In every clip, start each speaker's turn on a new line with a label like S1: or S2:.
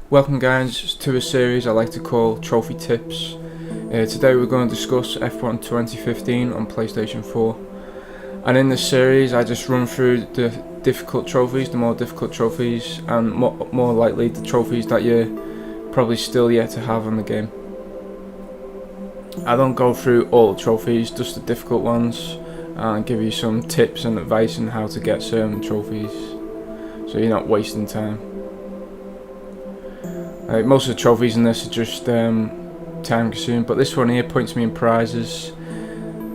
S1: Welcome guys to a series I like to call Trophy Tips. Today we're going to discuss F1 2015 on PlayStation 4, and in this series I just run through the difficult trophies, the more difficult trophies, and more likely the trophies that you're probably still yet to have on the game. I don't go through all the trophies, just the difficult ones, and give you some tips and advice on how to get certain trophies so you're not wasting time. Most of the trophies in this are just time consuming, but this one here, points me in prizes.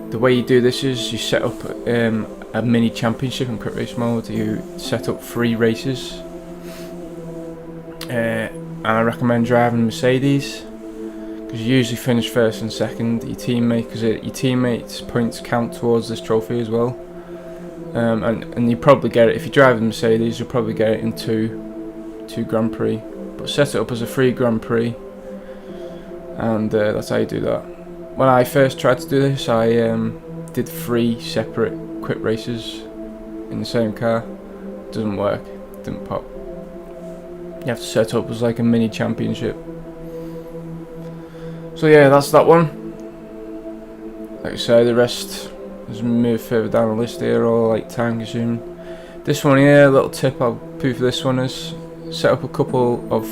S1: The way you do this is you set up a mini championship in quick race mode. You set up 3 races, and I recommend driving Mercedes because you usually finish first and second. Your teammates' points count towards this trophy as well, and you probably get it if you drive the Mercedes. You'll probably get it in two Grand Prix. But set it up as a free Grand Prix, and that's how you do that. When I first tried to do this, I did 3 separate quick races in the same car. Doesn't work, didn't pop. You have to set it up as like a mini championship. So yeah, that's that one. Like I say, the rest, as we move further down the list here, all like time consuming. This one here, a little tip I'll put for this one is set up a couple of.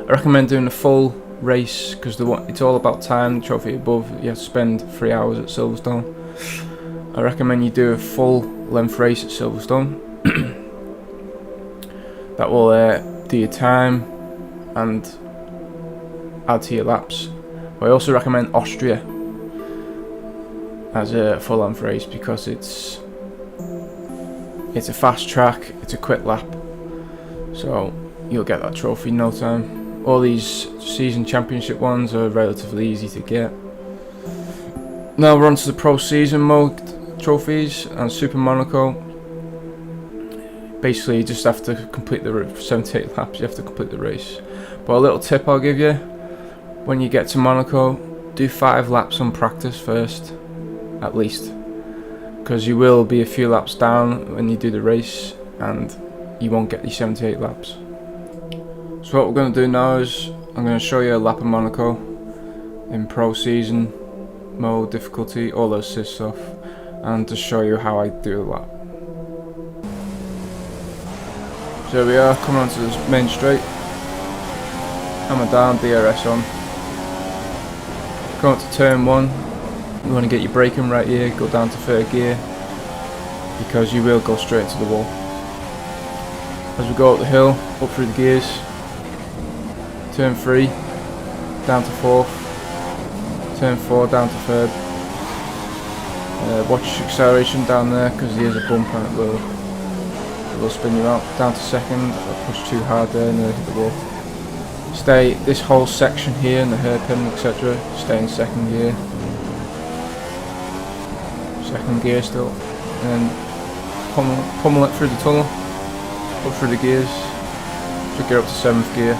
S1: I recommend doing a full race because it's all about time. The trophy above, you have to spend 3 hours at Silverstone. I recommend you do a full length race at Silverstone. That will do your time and add to your laps. But I also recommend Austria as a full length race because it's a fast track, it's a quick lap, so you'll get that trophy in no time. All these season championship ones are relatively easy to get. Now we're on to the pro season mode trophies and Super Monaco. Basically you just have to complete the 78 laps, you have to complete the race. But a little tip I'll give you, when you get to Monaco, do 5 laps on practice first, at least. Because you will be a few laps down when you do the race and you won't get these 78 laps. So what we're going to do now is I'm going to show you a lap of Monaco in pro season mode difficulty, all those assist stuff, and to show you how I do the lap. So here we are, coming onto this main straight, hammer down, DRS on, going to turn 1. You want to get your braking right here, go down to 3rd gear because you will go straight into the wall. As we go up the hill, up through the gears, turn 3, down to 4th, turn 4, down to 3rd. Watch acceleration down there because there's a bump and it will spin you out. Down to 2nd, I push too hard there and hit the wall. Stay this whole section here in the hairpin, etc. Stay in 2nd gear. 2nd gear still, and pummel it through the tunnel, up through the gears, should get up to 7th gear,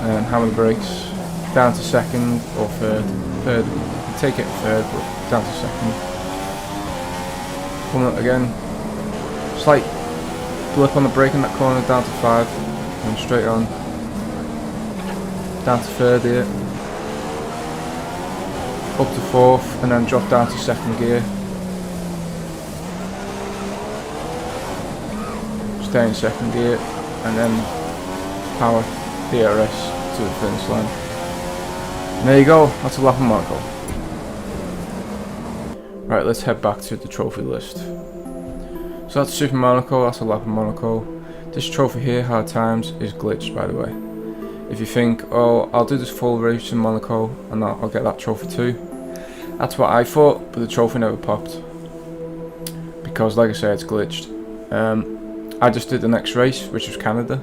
S1: and hammer the brakes, down to 2nd or 3rd, you can take it 3rd but down to 2nd, pummel it again, slight blip on the brake in that corner, down to 5, and straight on, down to 3rd here, up to 4th, and then drop down to 2nd gear. Stay in 2nd gear, and then power DRS to the finish line. And there you go, that's a lap of Monaco. Right, let's head back to the trophy list. So that's Super Monaco, that's a lap of Monaco. This trophy here, Hard Times, is glitched by the way. If you think, oh, I'll do this full race in Monaco and I'll get that trophy too. That's what I thought, but the trophy never popped. Because like I say, it's glitched. I just did the next race, which was Canada.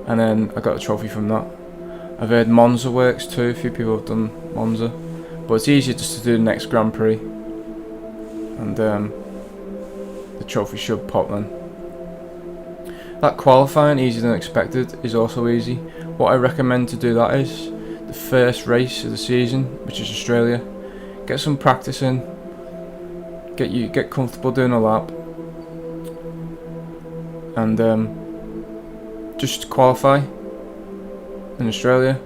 S1: And then I got a trophy from that. I've heard Monza works too, a few people have done Monza. But it's easier just to do the next Grand Prix. And the trophy should pop then. That qualifying, easier than expected, is also easy. What I recommend to do that is the first race of the season, which is Australia. Get some practice in. Get comfortable doing a lap. and just qualify in Australia.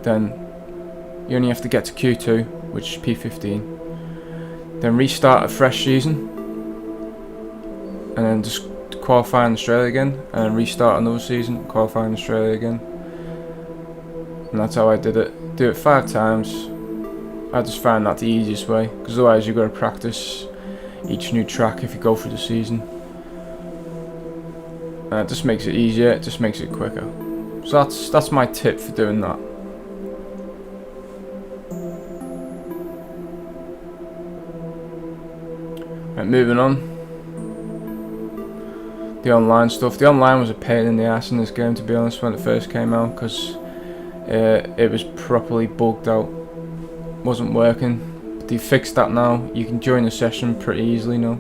S1: Then you only have to get to Q2, which is P15. Then restart a fresh season, and then just qualify in Australia again, and then restart another season, qualify in Australia again. And that's how I did it. Do it 5 times. I just found that the easiest way, because otherwise you've got to practice each new track if you go through the season. And it just makes it easier, it just makes it quicker. So that's my tip for doing that. Right, moving on. The online stuff. The online was a pain in the ass in this game, to be honest, when it first came out, because it was properly bugged out. Wasn't working. But they fixed that now. You can join the session pretty easily now.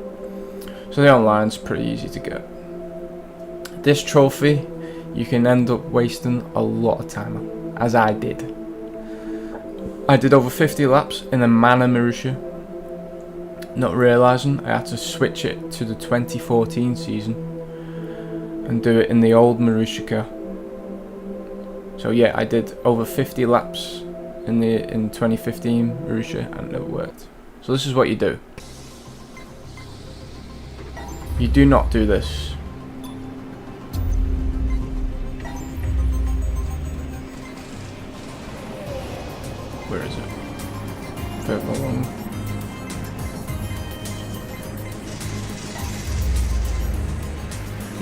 S1: So the online's pretty easy to get. This trophy, you can end up wasting a lot of time on, as I did. I did over 50 laps in a Mana Marussia, not realising I had to switch it to the 2014 season and do it in the old Marussia car. So yeah, I did over 50 laps in 2015 Marussia and it never worked. So this is what you do. You do not do this. Where is it? Further along.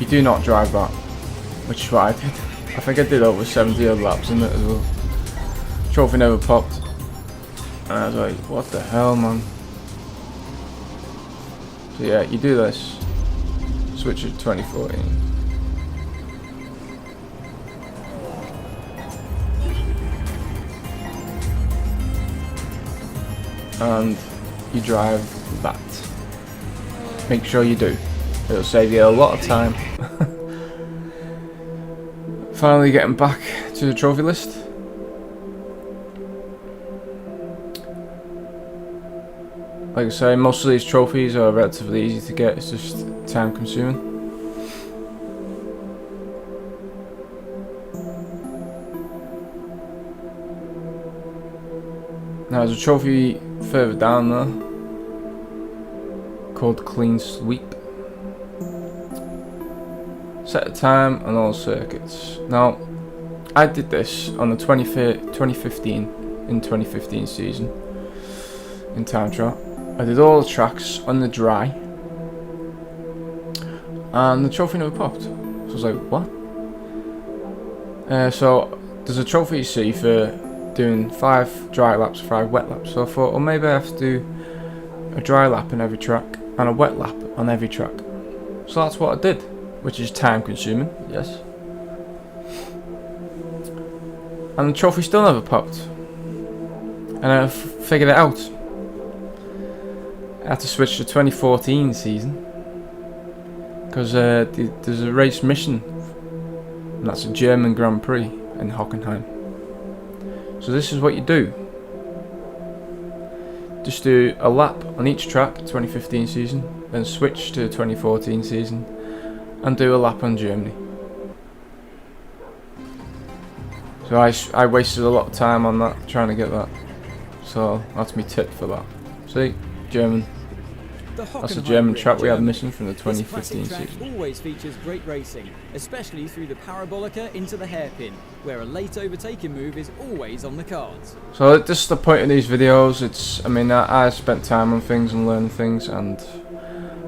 S1: You do not drive that, which is what I did. I think I did over 70 odd laps in it as well. Trophy never popped. And I was like, what the hell, man? So yeah, you do this. Switch it to 2014. And you drive that. Make sure you do. It'll save you a lot of time. Finally getting back to the trophy list. Like I say, most of these trophies are relatively easy to get, it's just time consuming. Now there's a trophy further down there called Clean Sweep. Set a time on all circuits. Now I did this on the 2015 season in time trial. I did all the tracks on the dry and the trophy never popped. So I was like, what? So there's a trophy you see for doing 5 dry laps, 5 wet laps. So I thought, well, maybe I have to do a dry lap in every track and a wet lap on every track. So that's what I did, which is time consuming, yes. And the trophy still never popped. And I figured it out. I had to switch to 2014 season because there's a race mission, and that's a German Grand Prix in Hockenheim. So this is what you do. Just do a lap on each track, 2015 season, then switch to 2014 season, and do a lap on Germany. So I wasted a lot of time on that, trying to get that. So that's my tip for that. See, German. That's a German track we had missing from the 2015 season.
S2: Always features great racing, especially through the Parabolica into the hairpin, where a late overtaking move is always on the cards.
S1: So this is the point of these videos. I spent time on things and learned things, and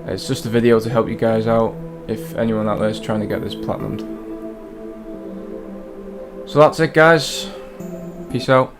S1: it's just a video to help you guys out if anyone out there is trying to get this platinumed. So that's it, guys. Peace out.